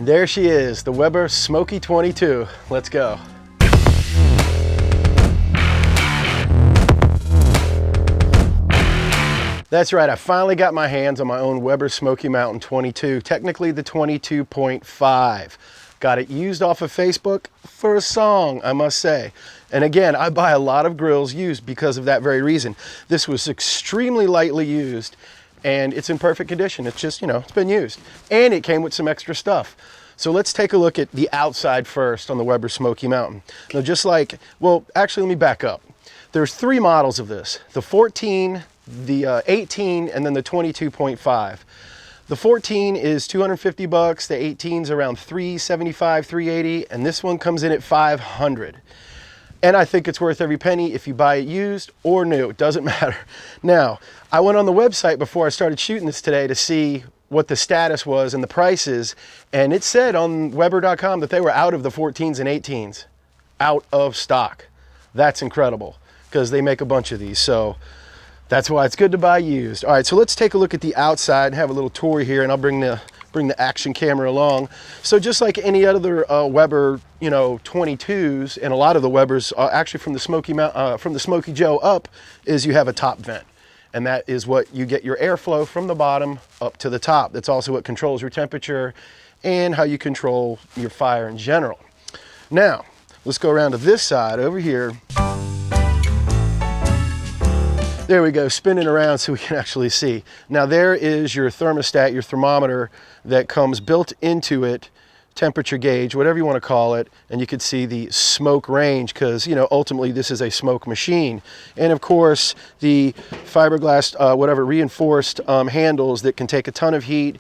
And there she is, the Weber Smokey 22. Let's go. That's right, I finally got my hands on my own Weber Smokey Mountain 22, technically the 22.5. Got it used off of Facebook for a song, I must say. And again, I buy a lot of grills used because of that very reason. This was extremely lightly used and it's in perfect condition. It's just, you know, it's been used. And it came with some extra stuff. So let's take a look at the outside first on the Weber Smokey Mountain. Now just like, well, actually let me back up. There's 3 models of this, the 14, the 18, and then the 22.5. The 14 is 250 bucks, the 18's around 375, 380, and this one comes in at 500. And I think it's worth every penny if you buy it used or new, it doesn't matter. Now, I went on the website before I started shooting this today to see what the status was and the prices, and it said on Weber.com that they were out of the 14s and 18s, out of stock. That's incredible, because they make a bunch of these, so that's why it's good to buy used. All right, so let's take a look at the outside and have a little tour here, and I'll bring the action camera along. So just like any other Weber, you know, 22s, and a lot of the Webers, actually from the Smokey Joe up, is you have a top vent. And that is what you get your airflow from the bottom up to the top. That's also what controls your temperature and how you control your fire in general. Now, let's go around to this side over here. There we go, spinning around so we can actually see. Now there is your thermostat, your thermometer that comes built into it, temperature gauge, whatever you want to call it, and you can see the smoke range because, you know, ultimately this is a smoke machine. And of course, the fiberglass, reinforced handles that can take a ton of heat,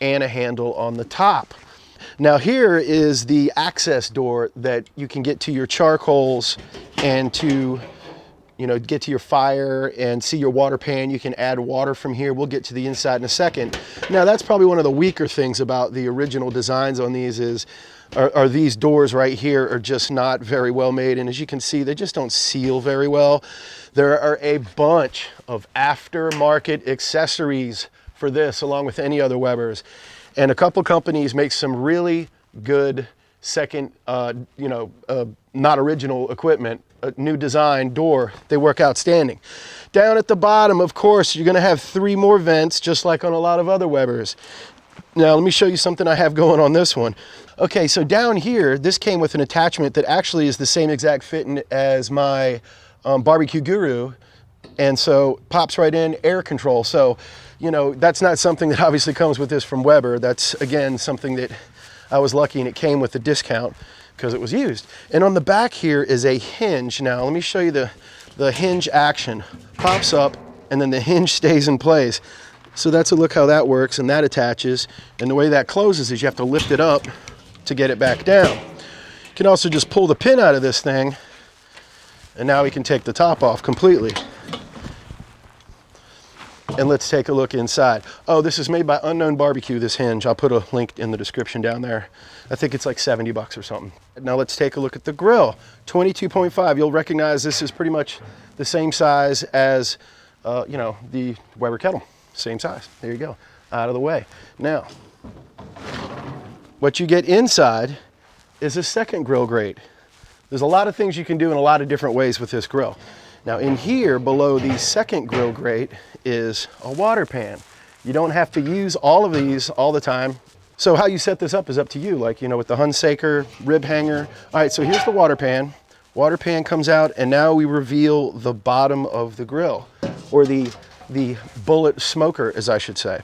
and a handle on the top. Now here is the access door that you can get to your charcoals and to, you know, get to your fire and see your water pan. You can add water from here. We'll get to the inside in a second. Now that's probably one of the weaker things about the original designs on these is, are these doors right here are just not very well made. And as you can see, they just don't seal very well. There are a bunch of aftermarket accessories for this, along with any other Webers. And a couple companies make some really good second, not original equipment, a new design door. They work outstanding. Down at the bottom, of course, you're gonna have 3 more vents, just like on a lot of other Webers. Now, let me show you something I have going on this one. Okay, so down here, this came with an attachment that actually is the same exact fitting as my BBQ Guru. And so pops right in, air control. So, you know, that's not something that obviously comes with this from Weber. That's, again, something that I was lucky and it came with a discount because it was used. And on the back here is a hinge. Now, let me show you the hinge action. Pops up and then the hinge stays in place. So that's a look how that works, and that attaches. And the way that closes is you have to lift it up to get it back down. You can also just pull the pin out of this thing, and now we can take the top off completely. And let's take a look inside. Oh, this is made by Unknown Barbecue, this hinge. I'll put a link in the description down there. I think it's like 70 bucks or something. Now let's take a look at the grill. 22.5, you'll recognize this is pretty much the same size as, the Weber kettle. Same size, there you go, out of the way. Now, what you get inside is a second grill grate. There's a lot of things you can do in a lot of different ways with this grill. Now in here, below the second grill grate, is a water pan. You don't have to use all of these all the time. So how you set this up is up to you, like, you know, with the Hunsaker, rib hanger. All right, so here's the water pan. Water pan comes out, and now we reveal the bottom of the grill, or the bullet smoker, as I should say.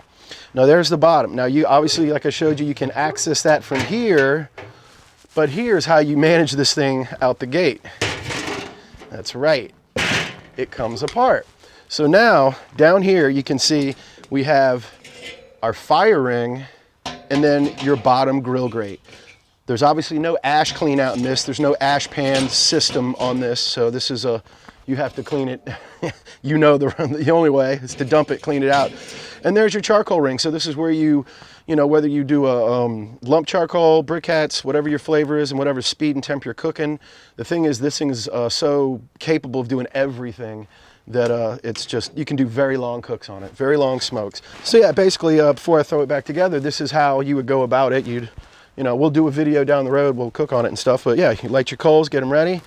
Now there's the bottom. Now you obviously, like I showed you, you can access that from here, but here's how you manage this thing out the gate. That's right, it comes apart. So now down here you can see we have our fire ring and then your bottom grill grate. There's obviously no ash clean out in this. There's no ash pan system on this, so this is you have to clean it. You know, the only way is to dump it, clean it out. And there's your charcoal ring. So this is where you know, whether you do a lump charcoal, briquettes, whatever your flavor is and whatever speed and temp you're cooking. The thing is, this thing is so capable of doing everything that it's just, you can do very long cooks on it, very long smokes. So yeah, basically, before I throw it back together, this is how you would go about it. You'd, you know, we'll do a video down the road, we'll cook on it and stuff, but yeah, you light your coals, get them ready,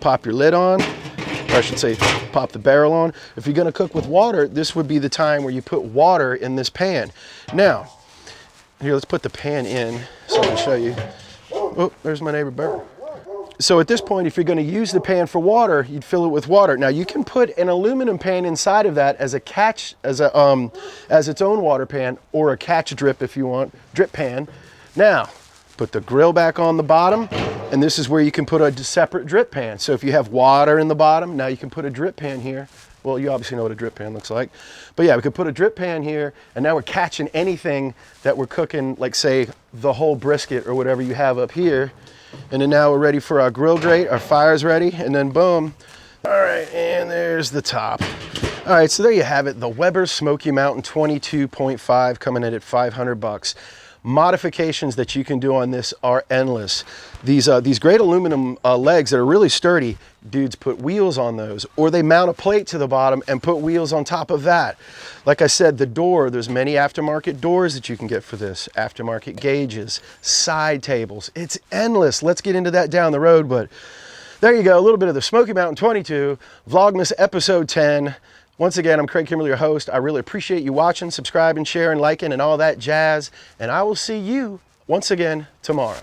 pop your lid on, or I should say pop the barrel on. If you're gonna cook with water, this would be the time where you put water in this pan. Now, here, let's put the pan in so I can show you. Oh, there's my neighbor bird. So at this point, if you're going to use the pan for water, you'd fill it with water. Now you can put an aluminum pan inside of that as a catch, as its own water pan, or a catch drip if you want, drip pan. Now, put the grill back on the bottom, and this is where you can put a separate drip pan. So if you have water in the bottom, now you can put a drip pan here. Well, you obviously know what a drip pan looks like. But yeah, we could put a drip pan here, and now we're catching anything that we're cooking, like say the whole brisket or whatever you have up here. And then now we're ready for our grill grate, our fire's ready, and then boom. All right, and there's the top. All right, so there you have it, the Weber Smokey Mountain 22.5 coming in at 500 bucks. Modifications that you can do on this are endless. These great aluminum legs that are really sturdy, dudes put wheels on those, or they mount a plate to the bottom and put wheels on top of that. Like I said, the door, there's many aftermarket doors that you can get for this, aftermarket gauges, side tables. It's endless. Let's get into that down the road, but there you go, a little bit of the Smoky Mountain 22, Vlogmas episode 10. Once again, I'm Craig Kimberly, your host. I really appreciate you watching, subscribing, sharing, liking, and all that jazz. And I will see you once again tomorrow.